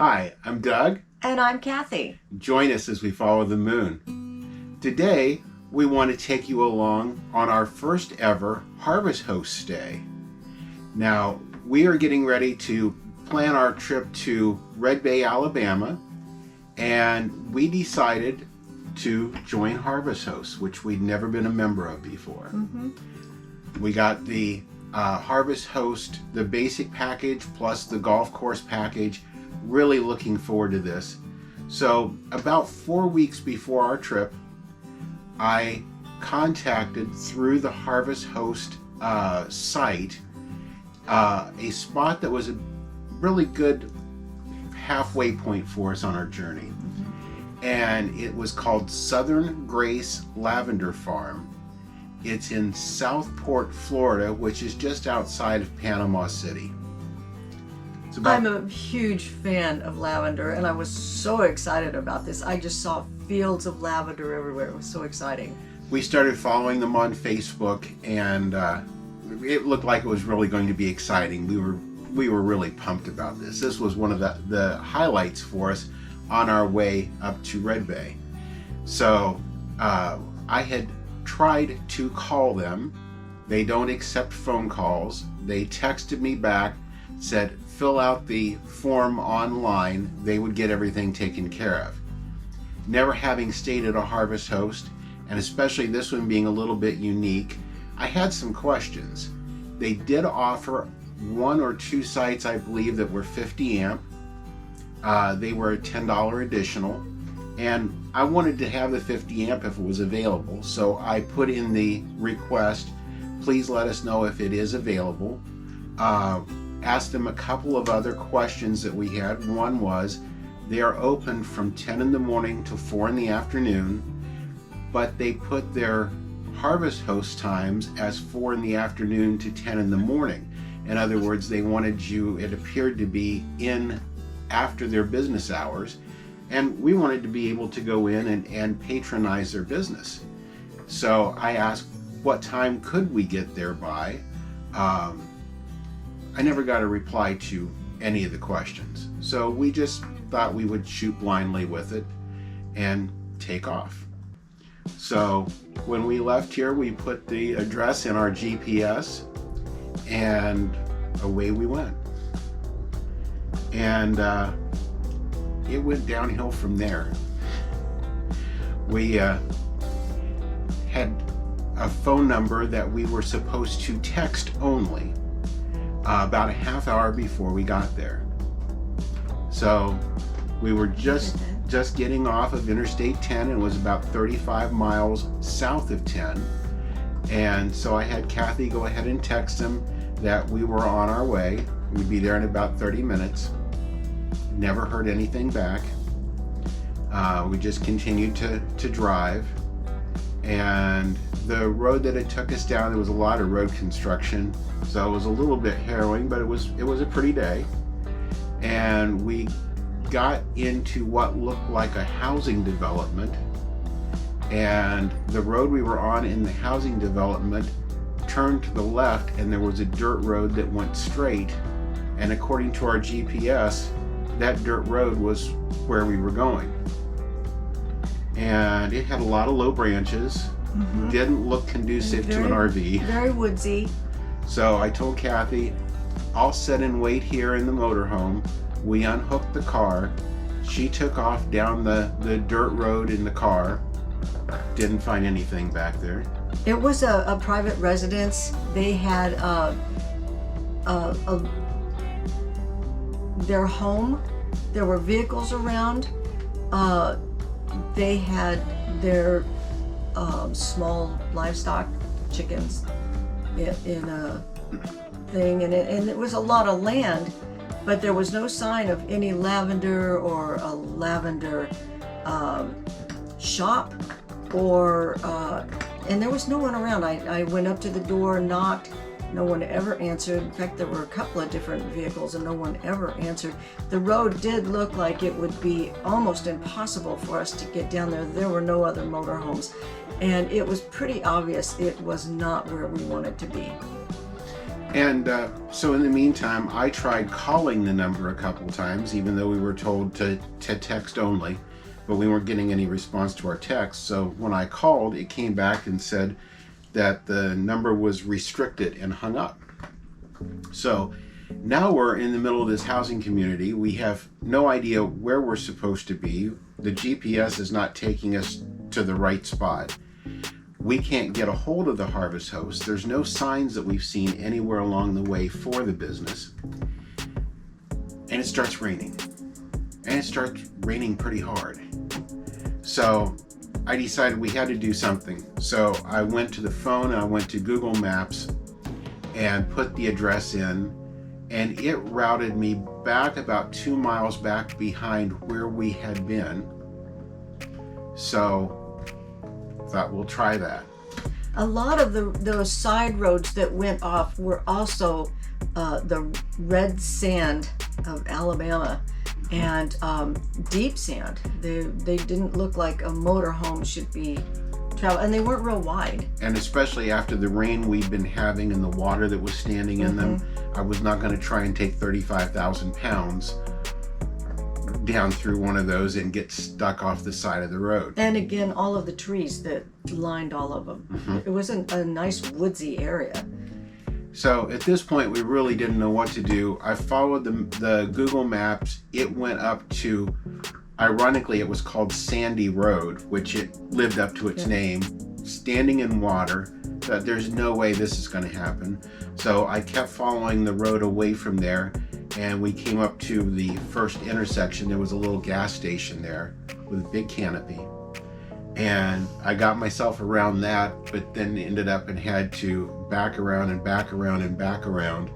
Hi, I'm Doug. And I'm Kathy. Join us as we follow the moon. Today, we want to take you along on our first ever Harvest Host stay. Now, we are getting ready to plan our trip to Red Bay, Alabama, and we decided to join Harvest Host, which we'd never been a member of before. We got the Harvest Host, the basic package, plus the golf course package. Really looking forward to this. So about 4 weeks before our trip, I contacted through the Harvest Host site a spot that was a really good halfway point for us on our journey. And it was called Southern Grace Lavender Farm. It's in Southport, Florida, which is just outside of Panama City. I'm a huge fan of lavender, and I was so excited about this. I just saw fields of lavender everywhere. It was so exciting. We started following them on Facebook, and it looked like it was really going to be exciting. We were really pumped about this. This was one of the highlights for us on our way up to Red Bay. So I had tried to call them. They don't accept phone calls. They texted me back, said fill out the form online, they would get everything taken care of. Never having stayed at a Harvest Host, and especially this one being a little bit unique, I had some questions. They did offer 1 or 2 sites, I believe, that were 50 amp. They were a $10 additional, and I wanted to have the 50 amp if it was available, so I put in the request, please let us know if it is available. Asked them a couple of other questions that we had. One was, they are open from 10 in the morning to 4 in the afternoon, but they put their Harvest Host times as 4 in the afternoon to 10 in the morning. In other words, they wanted you, it appeared to be in after their business hours, and we wanted to be able to go in and patronize their business. So I asked, what time could we get there by? I never got a reply to any of the questions. So we just thought we would shoot blindly with it and take off. So when we left here, we put the address in our GPS and away we went. And it went downhill from there. We had a phone number that we were supposed to text only. About a half hour before we got there. So we were just getting off of Interstate 10 and was about 35 miles south of 10. And so I had Kathy go ahead and text them that we were on our way. We'd be there in about 30 minutes. Never heard anything back. We just continued to drive. And the road that it took us down, there was a lot of road construction, so it was a little bit harrowing, but it was a pretty day. And we got into what looked like a housing development, and the road we were on in the housing development turned to the left, and there was a dirt road that went straight, and according to our GPS, that dirt road was where we were going. And it had a lot of low branches. Didn't look conducive to an RV. Very woodsy. So I told Kathy, I'll sit and wait here in the motorhome. We unhooked the car. She took off down the dirt road in the car. Didn't find anything back there. It was a private residence. They had their home. There were vehicles around. They had their small livestock, chickens, in a thing, and it was a lot of land, but there was no sign of any lavender or a lavender shop, or and there was no one around. I went up to the door, knocked. No one ever answered. In fact, there were a couple of different vehicles and no one ever answered. The road did look like it would be almost impossible for us to get down there. There were no other motorhomes. And it was pretty obvious it was not where we wanted to be. And so in the meantime, I tried calling the number a couple times, even though we were told to text only, but we weren't getting any response to our text. So when I called, it came back and said that the number was restricted and hung up. So now we're in the middle of this housing community. We have no idea where we're supposed to be. The GPS is not taking us to the right spot. We can't get a hold of the harvest host. There's no signs that we've seen anywhere along the way for the business. And it starts raining. And it starts raining pretty hard. So I decided we had to do something. So I went to the phone and I went to Google Maps and put the address in, and it routed me back about 2 miles back behind where we had been. So thought we'll try that. A lot of those side roads that went off were also the red sand of Alabama and deep sand. They didn't look like a motorhome should be traveling, and they weren't real wide. And especially after the rain we'd been having and the water that was standing in them, I was not going to try and take 35,000 pounds down through one of those and get stuck off the side of the road. And again, all of the trees that lined all of them. It wasn't a nice woodsy area. So at this point, we really didn't know what to do. I followed the Google Maps. It went up to, ironically, it was called Sandy Road, which it lived up to its name, standing in water. That there's no way this is going to happen. So I kept following the road away from there, and we came up to the first intersection. There was a little gas station there with a big canopy, and I got myself around that, but then ended up and had to back around and back around and back around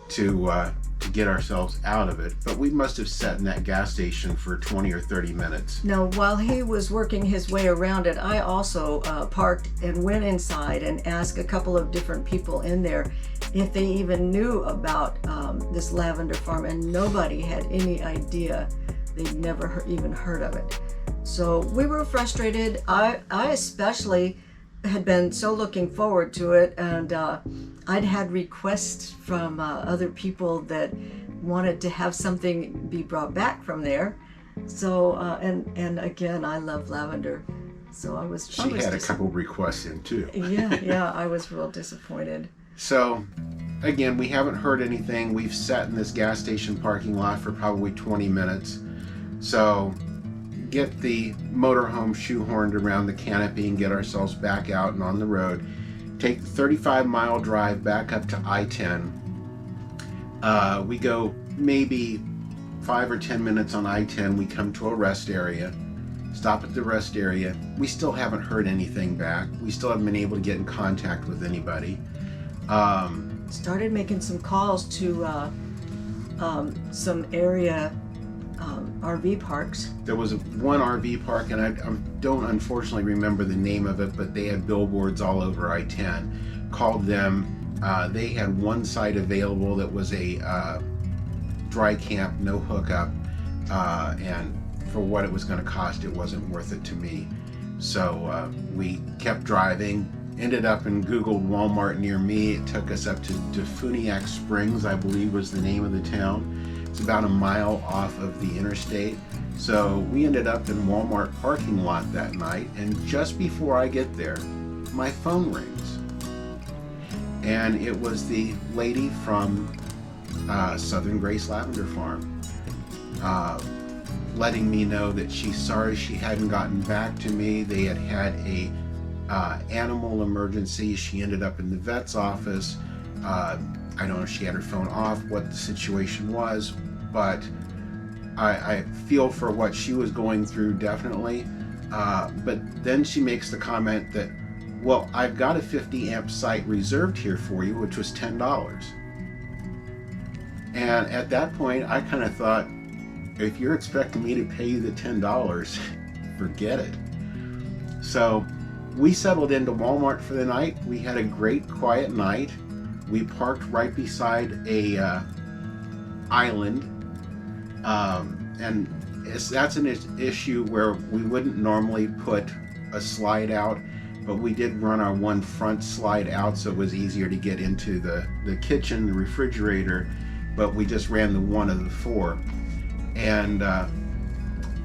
to get ourselves out of it. But we must have sat in that gas station for 20 or 30 minutes. Now, while he was working his way around it, I also parked and went inside and asked a couple of different people in there if they even knew about this lavender farm, and nobody had any idea. They'd never even heard of it. So we were frustrated. I especially had been so looking forward to it, and I'd had requests from other people that wanted to have something be brought back from there. So and again, I love lavender, so I was. She had a couple requests in too. Yeah, I was real disappointed. So again, we haven't heard anything. We've sat in this gas station parking lot for probably 20 minutes. So get the motorhome shoehorned around the canopy and get ourselves back out and on the road. Take the 35-mile drive back up to I-10. We go maybe 5 or 10 minutes on I-10. We come to a rest area. Stop at the rest area. We still haven't heard anything back. We still haven't been able to get in contact with anybody. Started making some calls to some area RV parks. There was one RV park, and I don't unfortunately remember the name of it, but they had billboards all over I-10. Called them. They had one site available that was a dry camp, no hookup, and for what it was going to cost, it wasn't worth it to me. So we kept driving. Ended up and Googled Walmart near me. It took us up to Defuniak Springs, I believe was the name of the town. It's about a mile off of the interstate. So we ended up in Walmart parking lot that night, and just before I get there, my phone rings. And it was the lady from Southern Grace Lavender Farm, letting me know that she's sorry she hadn't gotten back to me. They had a animal emergency. She ended up in the vet's office. I don't know if she had her phone off, what the situation was, but I feel for what she was going through, definitely. But then she makes the comment that, well, I've got a 50 amp site reserved here for you, which was $10. And at that point, I kind of thought, if you're expecting me to pay you the $10, forget it. So we settled into Walmart for the night. We had a great quiet night. We parked right beside a island, and that's an issue where we wouldn't normally put a slide out, but we did run our one front slide out, so it was easier to get into the kitchen, the refrigerator, but we just ran the one of the four. And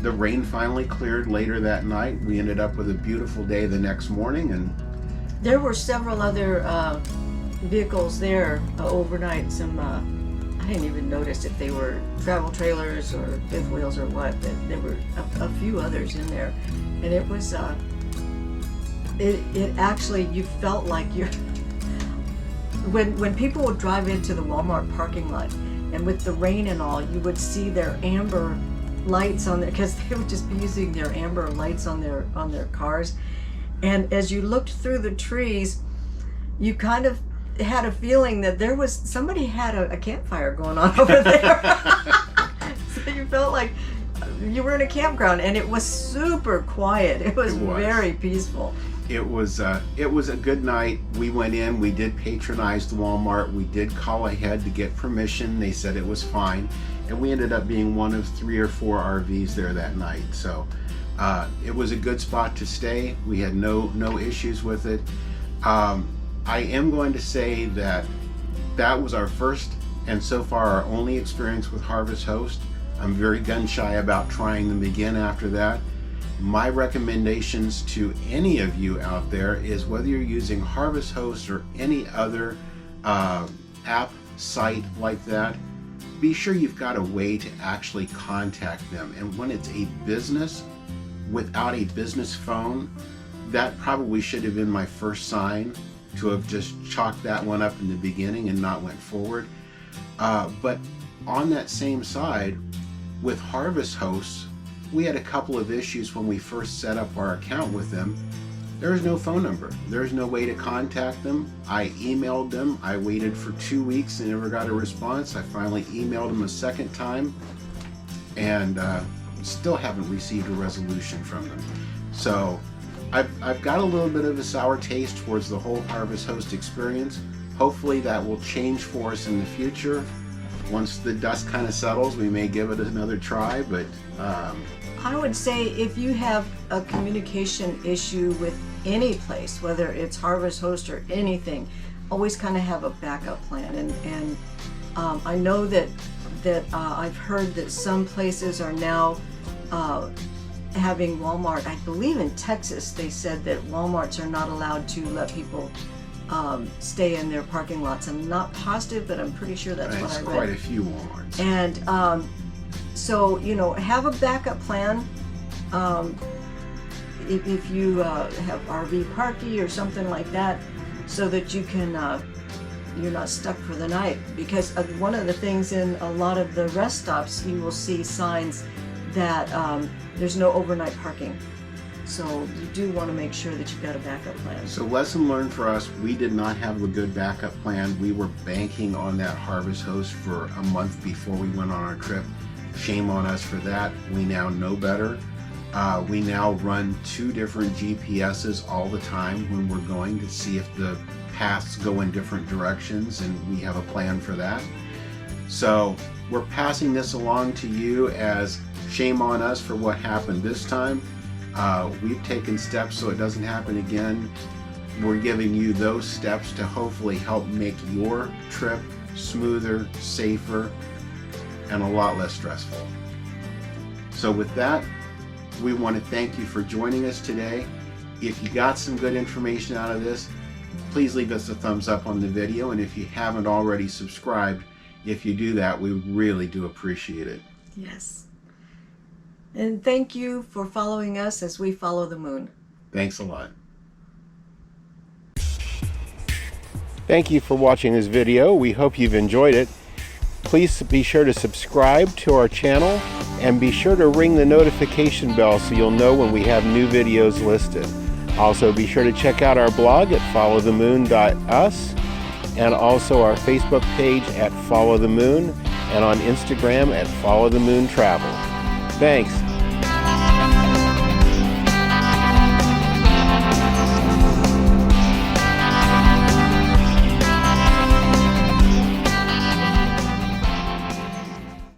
the rain finally cleared later that night. We ended up with a beautiful day the next morning, and there were several other vehicles there overnight. Some I didn't even notice if they were travel trailers or fifth wheels or what, but there were a few others in there, and it was it actually, you felt like you're when people would drive into the Walmart parking lot, and with the rain and all, you would see their amber lights on there, because they would just be using their amber lights on their cars. And as you looked through the trees, you kind of had a feeling that there was somebody had a campfire going on over there. So you felt like you were in a campground, and it was super quiet. It was very peaceful. It was a good night. We went in, we did patronize the Walmart, we did call ahead to get permission. They said it was fine, and we ended up being one of 3 or 4 RVs there that night. So it was a good spot to stay. We had no issues with it. I am going to say that was our first and so far our only experience with Harvest Host. I'm very gun shy about trying them again after that. My recommendations to any of you out there is, whether you're using Harvest Host or any other app site like that, be sure you've got a way to actually contact them. And when it's a business without a business phone, that probably should have been my first sign to have just chalked that one up in the beginning and not went forward. But on that same side, with Harvest Hosts, we had a couple of issues when we first set up our account with them. There was no phone number. There's no way to contact them. I emailed them. I waited for 2 weeks and never got a response. I finally emailed them a second time, and still haven't received a resolution from them. So I've got a little bit of a sour taste towards the whole Harvest Host experience. Hopefully that will change for us in the future. Once the dust kind of settles, we may give it another try, but I would say if you have a communication issue with any place, whether it's Harvest Host or anything, always kind of have a backup plan. And I know that I've heard that some places are now having Walmart. I believe in Texas they said that Walmarts are not allowed to let people stay in their parking lots. I'm not positive, but I'm pretty sure that's what I read. Quite a few Walmarts. And so, have a backup plan. If you have RV parky or something like that, so that you can you're not stuck for the night. Because one of the things in a lot of the rest stops, you will see signs that there's no overnight parking. So you do want to make sure that you've got a backup plan. So lesson learned for us, we did not have a good backup plan. We were banking on that Harvest Host for a month before we went on our trip. Shame on us for that. We now know better. We now run 2 different GPSs all the time when we're going, to see if the paths go in different directions, and we have a plan for that. So we're passing this along to you as shame on us for what happened this time. We've taken steps so it doesn't happen again. We're giving you those steps to hopefully help make your trip smoother, safer, and a lot less stressful. So with that, we want to thank you for joining us today. If you got some good information out of this, please leave us a thumbs up on the video, and if you haven't already subscribed, if you do that, we really do appreciate it. Yes. And thank you for following us as we follow the moon. Thanks a lot. Thank you for watching this video. We hope you've enjoyed it. Please be sure to subscribe to our channel and be sure to ring the notification bell so you'll know when we have new videos listed. Also, be sure to check out our blog at followthemoon.us, and also our Facebook page at Follow the Moon, and on Instagram at Follow the Moon Travel. Thanks.